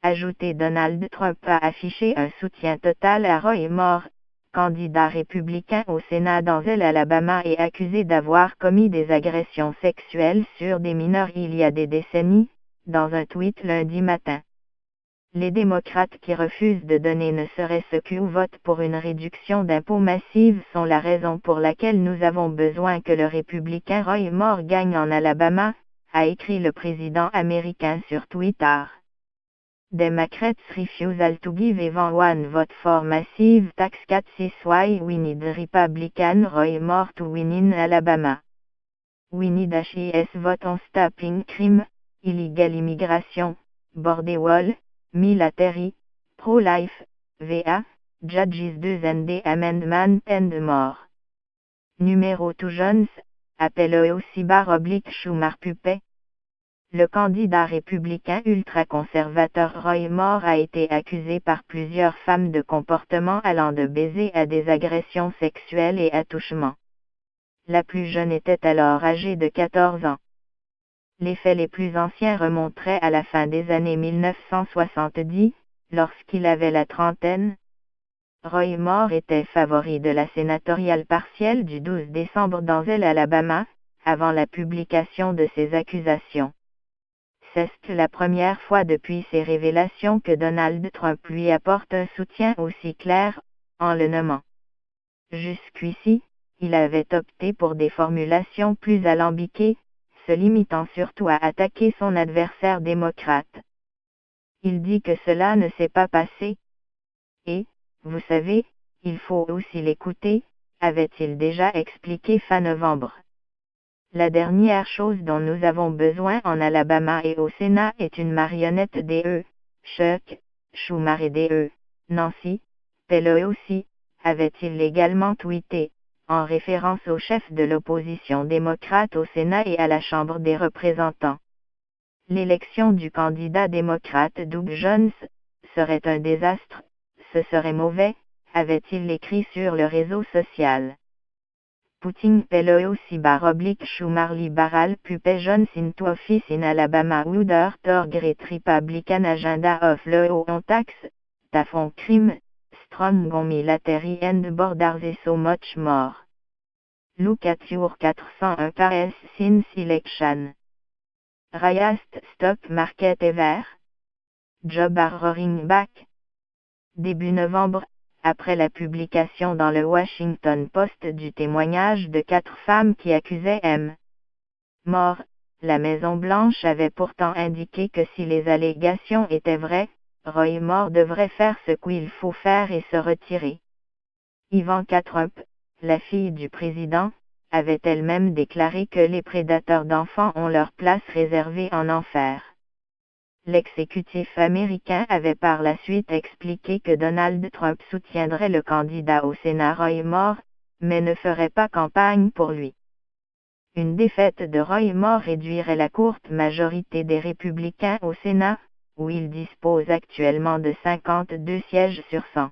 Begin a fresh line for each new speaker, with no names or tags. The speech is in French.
Ajouté, Donald Trump a affiché un soutien total à Roy Moore, candidat républicain au Sénat dans l'Alabama et accusé d'avoir commis des agressions sexuelles sur des mineurs il y a des décennies, dans un tweet lundi matin. Les démocrates qui refusent de donner ne serait-ce qu'un vote pour une réduction d'impôts massive sont la raison pour laquelle nous avons besoin que le républicain Roy Moore gagne en Alabama, a écrit le président américain sur Twitter. Democrats refusal to give even one vote for massive tax cuts is why we need Republican Roy Moore to win in Alabama. We need a yes vote on stopping crime, illegal immigration, border wall, military, pro-life, VA, Judges 2 and the Amendment and more. Numéro 2 Jones, appelle aussi /Schumer Puppet. Le candidat républicain ultra-conservateur Roy Moore a été accusé par plusieurs femmes de comportements allant de baisers à des agressions sexuelles et attouchements. La plus jeune était alors âgée de 14 ans. Les faits les plus anciens remonteraient à la fin des années 1970, lorsqu'il avait la trentaine. Roy Moore était favori de la sénatoriale partielle du 12 décembre dans l'Alabama, avant la publication de ces accusations. C'est la première fois depuis ces révélations que Donald Trump lui apporte un soutien aussi clair, en le nommant. Jusqu'ici, il avait opté pour des formulations plus alambiquées, se limitant surtout à attaquer son adversaire démocrate. Il dit que cela ne s'est pas passé. Et, vous savez, il faut aussi l'écouter, avait-il déjà expliqué fin novembre. La dernière chose dont nous avons besoin en Alabama et au Sénat est une marionnette des Chuck Schumer et des Nancy Pelosi, avait-il également tweeté, en référence au chef de l'opposition démocrate au Sénat et à la Chambre des représentants. L'élection du candidat démocrate Doug Jones serait un désastre, ce serait mauvais, avait-il écrit sur le réseau social. Putting Pelosi /Schumer Liberal Puppet Jones into office in Alabama would hurt our great Republican agenda of law on tax, tough on crime, strong on military and borders and so much more. Look at your 401 PS since election. Highest stock market ever. Job are roaring back. Début novembre, après la publication dans le Washington Post du témoignage de 4 femmes qui accusaient M. Moore, la Maison-Blanche avait pourtant indiqué que si les allégations étaient vraies, Roy Moore devrait faire ce qu'il faut faire et se retirer. Ivanka Trump, la fille du président, avait elle-même déclaré que les prédateurs d'enfants ont leur place réservée en enfer. L'exécutif américain avait par la suite expliqué que Donald Trump soutiendrait le candidat au Sénat Roy Moore, mais ne ferait pas campagne pour lui. Une défaite de Roy Moore réduirait la courte majorité des républicains au Sénat, où il dispose actuellement de 52 sièges sur 100.